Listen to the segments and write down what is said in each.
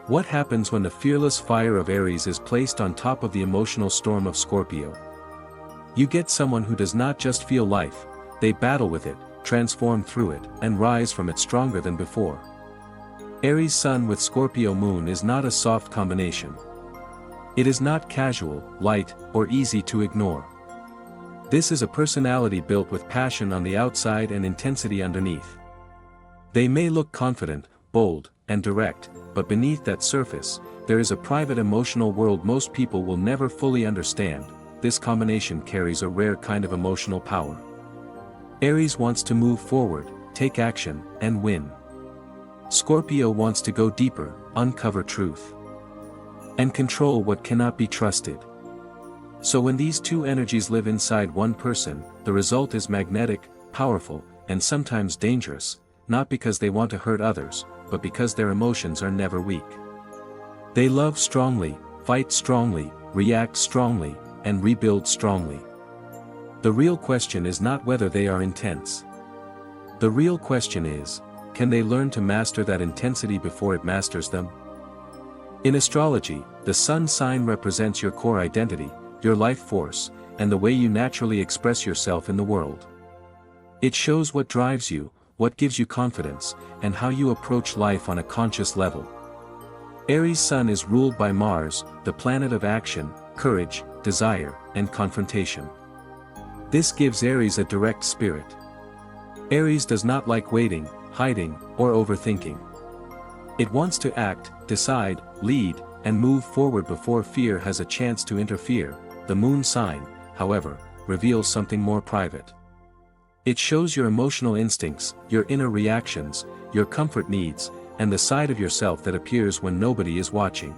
What happens when the fearless fire of Aries is placed on top of the emotional storm of Scorpio? You get someone who does not just feel life, they battle with it, transform through it, and rise from it stronger than before. Aries Sun with Scorpio Moon is not a soft combination. It is not casual, light, or easy to ignore. This is a personality built with passion on the outside and intensity underneath. They may look confident, bold, and direct, but beneath that surface, there is a private emotional world most people will never fully understand. This combination carries a rare kind of emotional power. Aries wants to move forward, take action, and win. Scorpio wants to go deeper, uncover truth, and control what cannot be trusted. So when these two energies live inside one person, the result is magnetic, powerful, and sometimes dangerous, not because they want to hurt others, but because their emotions are never weak. They love strongly, fight strongly, react strongly, and rebuild strongly. The real question is not whether they are intense. The real question is, can they learn to master that intensity before it masters them? In astrology, the sun sign represents your core identity, your life force, and the way you naturally express yourself in the world. It shows what drives you, what gives you confidence, and how you approach life on a conscious level. Aries Sun is ruled by Mars, the planet of action, courage, desire, and confrontation. This gives Aries a direct spirit. Aries does not like waiting, hiding, or overthinking. It wants to act, decide, lead, and move forward before fear has a chance to interfere. The moon sign, however, reveals something more private. It shows your emotional instincts, your inner reactions, your comfort needs, and the side of yourself that appears when nobody is watching.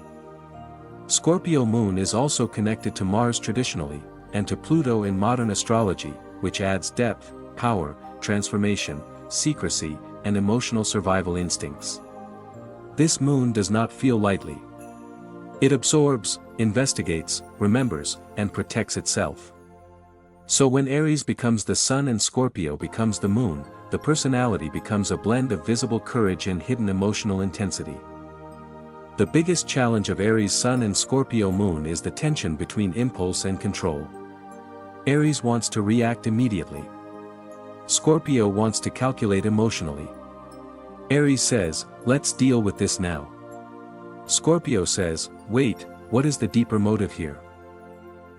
Scorpio Moon is also connected to Mars traditionally, and to Pluto in modern astrology, which adds depth, power, transformation, secrecy, and emotional survival instincts. This moon does not feel lightly. It absorbs, investigates, remembers, and protects itself. So when Aries becomes the sun and Scorpio becomes the moon, the personality becomes a blend of visible courage and hidden emotional intensity. The biggest challenge of Aries Sun and Scorpio Moon is the tension between impulse and control. Aries wants to react immediately. Scorpio wants to calculate emotionally. Aries says, "Let's deal with this now." Scorpio says, "Wait, what is the deeper motive here?"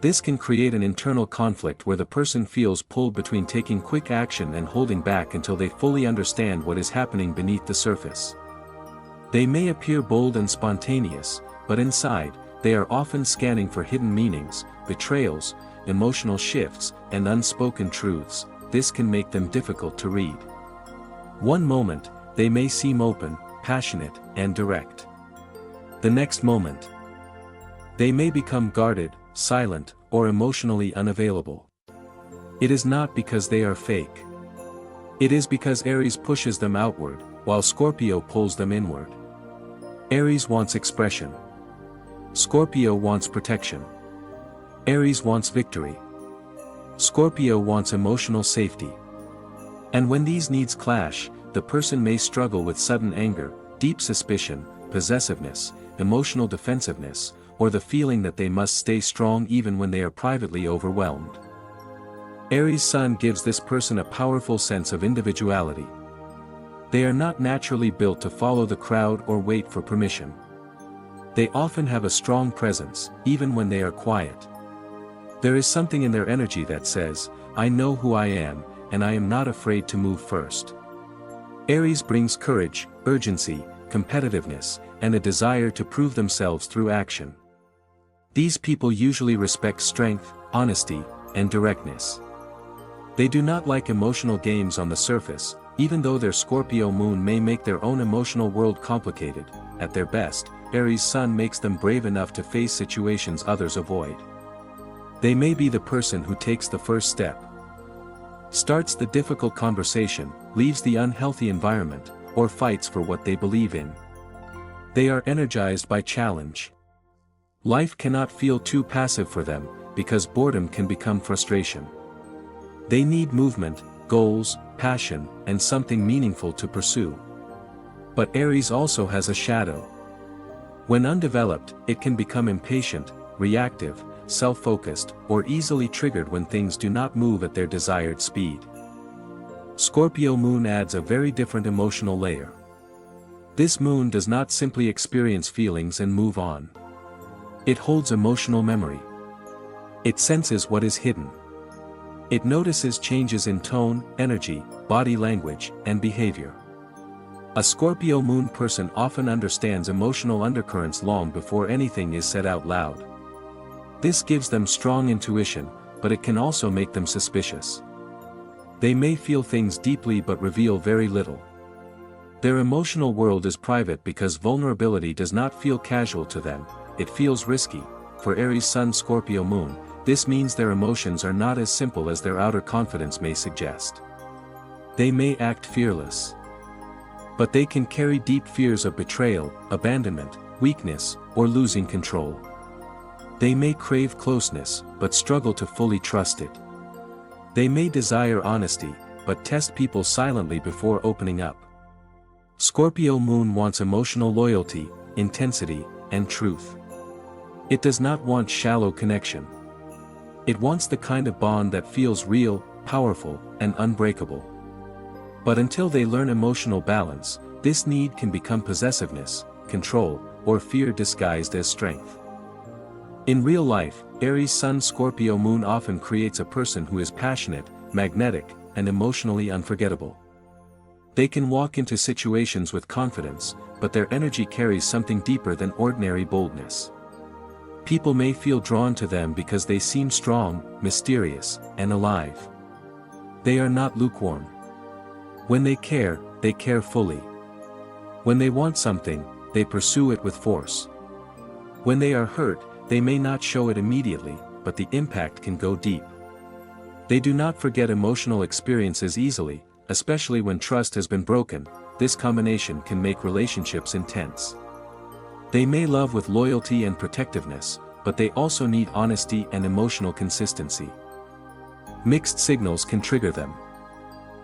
This can create an internal conflict where the person feels pulled between taking quick action and holding back until they fully understand what is happening beneath the surface. They may appear bold and spontaneous, but inside, they are often scanning for hidden meanings, betrayals, emotional shifts, and unspoken truths. This can make them difficult to read. One moment, they may seem open, passionate, and direct. The next moment, they may become guarded, silent, or emotionally unavailable. It is not because they are fake. It is because Aries pushes them outward, while Scorpio pulls them inward. Aries wants expression. Scorpio wants protection. Aries wants victory. Scorpio wants emotional safety. And when these needs clash, the person may struggle with sudden anger, deep suspicion, possessiveness, emotional defensiveness, or the feeling that they must stay strong even when they are privately overwhelmed. Aries Sun gives this person a powerful sense of individuality. They are not naturally built to follow the crowd or wait for permission. They often have a strong presence, even when they are quiet. There is something in their energy that says, "I know who I am, and I am not afraid to move first." Aries brings courage, urgency, competitiveness, and a desire to prove themselves through action. These people usually respect strength, honesty, and directness. They do not like emotional games on the surface, even though their Scorpio moon may make their own emotional world complicated. At their best, Aries Sun makes them brave enough to face situations others avoid. They may be the person who takes the first step, starts the difficult conversation, leaves the unhealthy environment, or fights for what they believe in. They are energized by challenge. Life cannot feel too passive for them, because boredom can become frustration. They need movement, goals, passion, and something meaningful to pursue. But Aries also has a shadow. When undeveloped, it can become impatient, reactive, self-focused, or easily triggered when things do not move at their desired speed. Scorpio Moon adds a very different emotional layer. This moon does not simply experience feelings and move on. It holds emotional memory. It senses what is hidden. It notices changes in tone, energy, body language, and behavior. A Scorpio Moon person often understands emotional undercurrents long before anything is said out loud. This gives them strong intuition, but it can also make them suspicious. They may feel things deeply but reveal very little. Their emotional world is private because vulnerability does not feel casual to them, it feels risky. For Aries Sun Scorpio Moon, this means their emotions are not as simple as their outer confidence may suggest. They may act fearless, but they can carry deep fears of betrayal, abandonment, weakness, or losing control. They may crave closeness, but struggle to fully trust it. They may desire honesty, but test people silently before opening up. Scorpio Moon wants emotional loyalty, intensity, and truth. It does not want shallow connection. It wants the kind of bond that feels real, powerful, and unbreakable. But until they learn emotional balance, this need can become possessiveness, control, or fear disguised as strength. In real life, Aries Sun Scorpio Moon often creates a person who is passionate, magnetic, and emotionally unforgettable. They can walk into situations with confidence, but their energy carries something deeper than ordinary boldness. People may feel drawn to them because they seem strong, mysterious, and alive. They are not lukewarm. When they care fully. When they want something, they pursue it with force. When they are hurt, they may not show it immediately, but the impact can go deep. They do not forget emotional experiences easily, especially when trust has been broken. This combination can make relationships intense. They may love with loyalty and protectiveness, but they also need honesty and emotional consistency. Mixed signals can trigger them.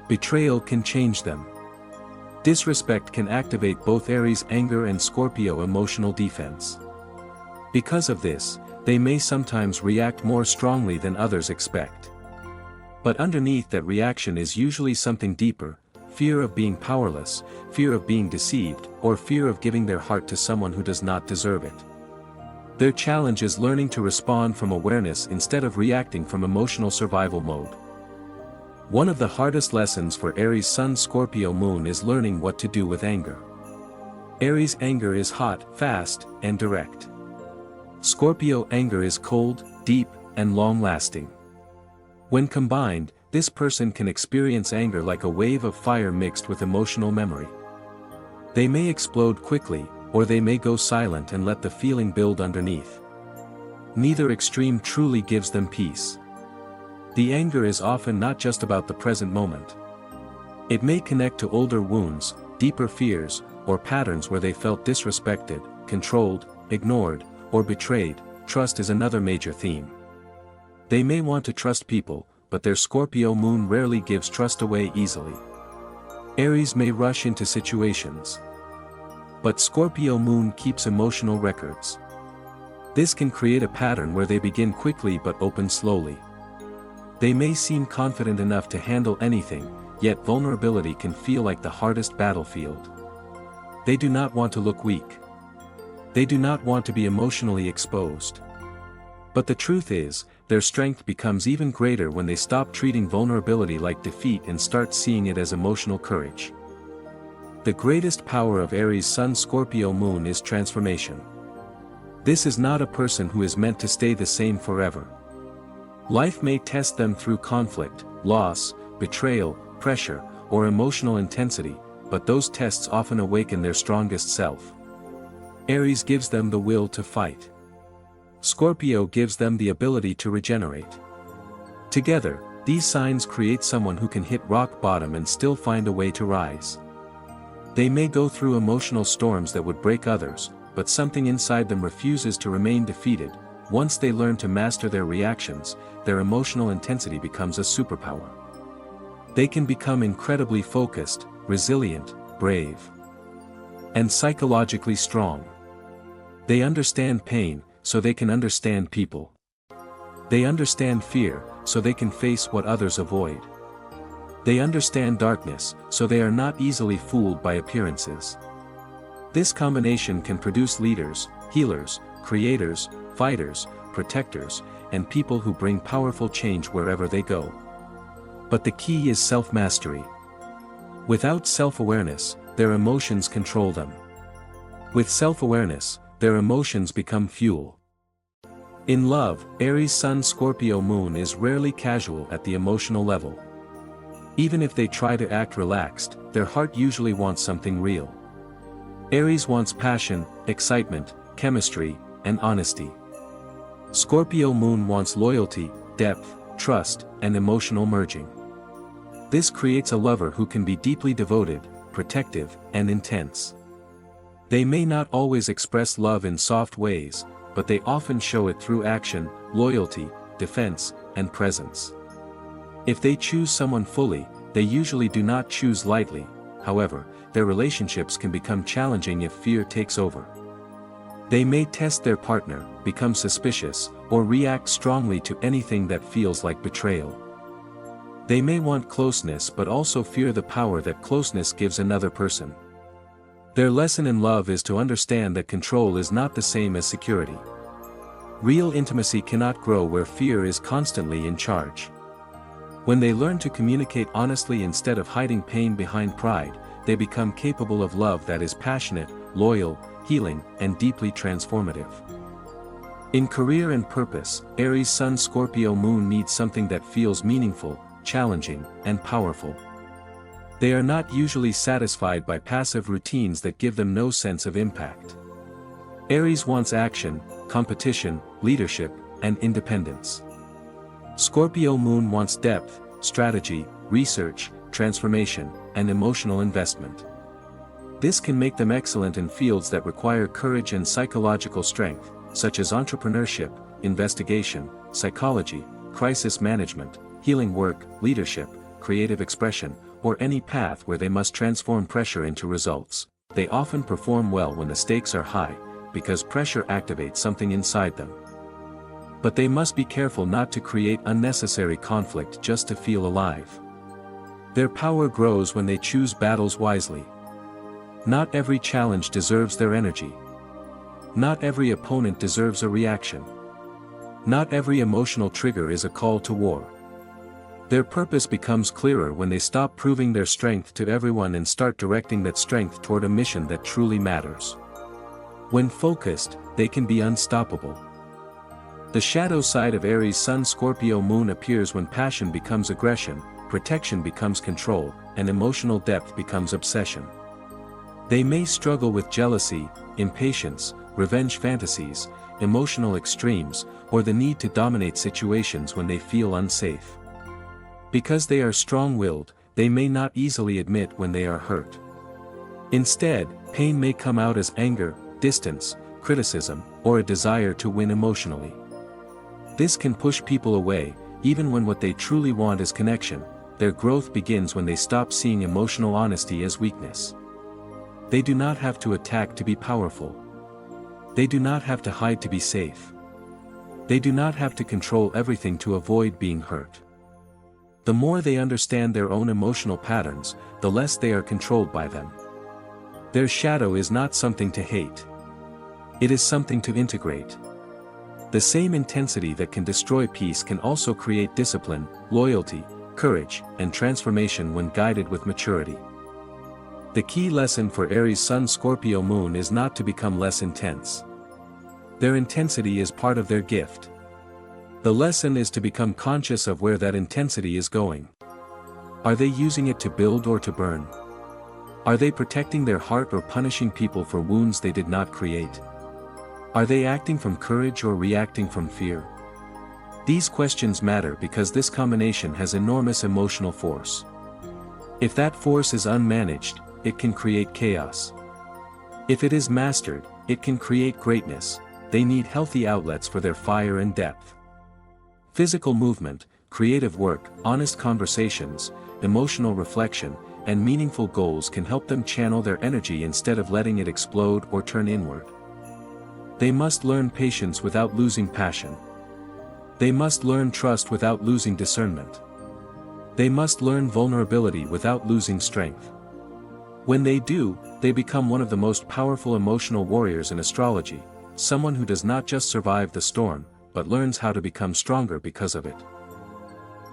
Betrayal can change them. Disrespect can activate both Aries anger and Scorpio emotional defense. Because of this, they may sometimes react more strongly than others expect. But underneath that reaction is usually something deeper: fear of being powerless, fear of being deceived, or fear of giving their heart to someone who does not deserve it. Their challenge is learning to respond from awareness instead of reacting from emotional survival mode. One of the hardest lessons for Aries Sun Scorpio Moon is learning what to do with anger. Aries anger is hot, fast, and direct. Scorpio anger is cold, deep, and long-lasting. When combined, this person can experience anger like a wave of fire mixed with emotional memory. They may explode quickly, or they may go silent and let the feeling build underneath. Neither extreme truly gives them peace. The anger is often not just about the present moment. It may connect to older wounds, deeper fears, or patterns where they felt disrespected, controlled, ignored, or betrayed. Trust is another major theme. They may want to trust people, but their Scorpio Moon rarely gives trust away easily. Aries may rush into situations, but Scorpio Moon keeps emotional records. This can create a pattern where they begin quickly but open slowly. They may seem confident enough to handle anything, yet vulnerability can feel like the hardest battlefield. They do not want to look weak. They do not want to be emotionally exposed. But the truth is, their strength becomes even greater when they stop treating vulnerability like defeat and start seeing it as emotional courage. The greatest power of Aries Sun Scorpio Moon is transformation. This is not a person who is meant to stay the same forever. Life may test them through conflict, loss, betrayal, pressure, or emotional intensity, but those tests often awaken their strongest self. Aries gives them the will to fight. Scorpio gives them the ability to regenerate. Together, these signs create someone who can hit rock bottom and still find a way to rise. They may go through emotional storms that would break others, but something inside them refuses to remain defeated. Once they learn to master their reactions, their emotional intensity becomes a superpower. They can become incredibly focused, resilient, brave, and psychologically strong. They understand pain, so they can understand people. They understand fear, so they can face what others avoid. They understand darkness, so they are not easily fooled by appearances. This combination can produce leaders, healers, creators, fighters, protectors, and people who bring powerful change wherever they go. But the key is self-mastery. Without self-awareness, their emotions control them. With self-awareness, their emotions become fuel. In love, Aries Sun Scorpio Moon is rarely casual at the emotional level. Even if they try to act relaxed, their heart usually wants something real. Aries wants passion, excitement, chemistry, and honesty. Scorpio Moon wants loyalty, depth, trust, and emotional merging. This creates a lover who can be deeply devoted, protective, and intense. They may not always express love in soft ways, but they often show it through action, loyalty, defense, and presence. If they choose someone fully, they usually do not choose lightly. However, their relationships can become challenging if fear takes over. They may test their partner, become suspicious, or react strongly to anything that feels like betrayal. They may want closeness but also fear the power that closeness gives another person. Their lesson in love is to understand that control is not the same as security. Real intimacy cannot grow where fear is constantly in charge. When they learn to communicate honestly instead of hiding pain behind pride, they become capable of love that is passionate, loyal, healing, and deeply transformative. In career and purpose, Aries Sun Scorpio Moon needs something that feels meaningful, challenging, and powerful. They are not usually satisfied by passive routines that give them no sense of impact. Aries wants action, competition, leadership, and independence. Scorpio Moon wants depth, strategy, research, transformation, and emotional investment. This can make them excellent in fields that require courage and psychological strength, such as entrepreneurship, investigation, psychology, crisis management, healing work, leadership, creative expression, or any path where they must transform pressure into results. They often perform well when the stakes are high, because pressure activates something inside them. But they must be careful not to create unnecessary conflict just to feel alive. Their power grows when they choose battles wisely. Not every challenge deserves their energy. Not every opponent deserves a reaction. Not every emotional trigger is a call to war. Their purpose becomes clearer when they stop proving their strength to everyone and start directing that strength toward a mission that truly matters. When focused, they can be unstoppable. The shadow side of Aries Sun Scorpio Moon appears when passion becomes aggression, protection becomes control, and emotional depth becomes obsession. They may struggle with jealousy, impatience, revenge fantasies, emotional extremes, or the need to dominate situations when they feel unsafe. Because they are strong-willed, they may not easily admit when they are hurt. Instead, pain may come out as anger, distance, criticism, or a desire to win emotionally. This can push people away, even when what they truly want is connection. Their growth begins when they stop seeing emotional honesty as weakness. They do not have to attack to be powerful. They do not have to hide to be safe. They do not have to control everything to avoid being hurt. The more they understand their own emotional patterns, the less they are controlled by them. Their shadow is not something to hate. It is something to integrate. The same intensity that can destroy peace can also create discipline, loyalty, courage, and transformation when guided with maturity. The key lesson for Aries Sun Scorpio Moon is not to become less intense. Their intensity is part of their gift. The lesson is to become conscious of where that intensity is going. Are they using it to build or to burn? Are they protecting their heart or punishing people for wounds they did not create? Are they acting from courage or reacting from fear? These questions matter because this combination has enormous emotional force. If that force is unmanaged, it can create chaos. If it is mastered, it can create greatness. They need healthy outlets for their fire and depth. Physical movement, creative work, honest conversations, emotional reflection, and meaningful goals can help them channel their energy instead of letting it explode or turn inward. They must learn patience without losing passion. They must learn trust without losing discernment. They must learn vulnerability without losing strength. When they do, they become one of the most powerful emotional warriors in astrology, someone who does not just survive the storm, but learns how to become stronger because of it.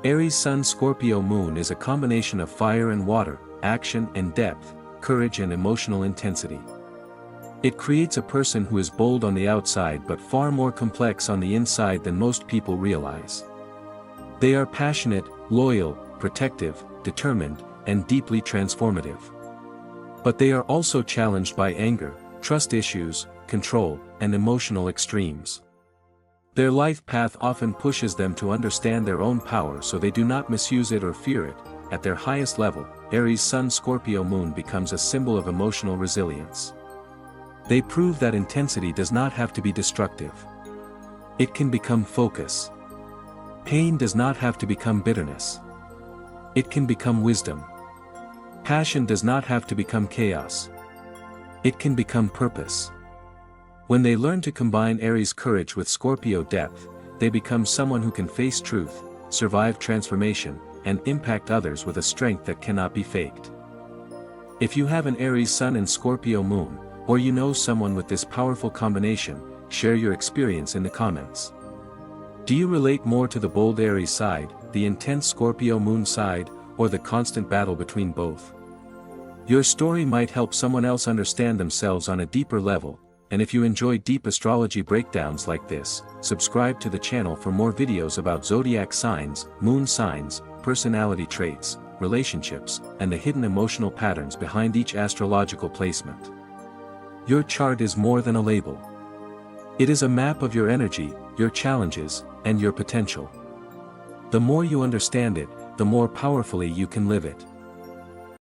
Aries Sun Scorpio Moon is a combination of fire and water, action and depth, courage and emotional intensity. It creates a person who is bold on the outside but far more complex on the inside than most people realize. They are passionate, loyal, protective, determined, and deeply transformative. But they are also challenged by anger, trust issues, control, and emotional extremes. Their life path often pushes them to understand their own power so they do not misuse it or fear it. At their highest level, Aries Sun Scorpio Moon becomes a symbol of emotional resilience. They prove that intensity does not have to be destructive. It can become focus. Pain does not have to become bitterness. It can become wisdom. Passion does not have to become chaos. It can become purpose. When they learn to combine Aries courage with Scorpio depth, they become someone who can face truth, survive transformation, and impact others with a strength that cannot be faked. If you have an Aries Sun and Scorpio Moon, or you know someone with this powerful combination, share your experience in the comments. Do you relate more to the bold Aries side, the intense Scorpio Moon side, or the constant battle between both? Your story might help someone else understand themselves on a deeper level. And if you enjoy deep astrology breakdowns like this, subscribe to the channel for more videos about zodiac signs, moon signs, personality traits, relationships, and the hidden emotional patterns behind each astrological placement. Your chart is more than a label. It is a map of your energy, your challenges, and your potential. The more you understand it, the more powerfully you can live it.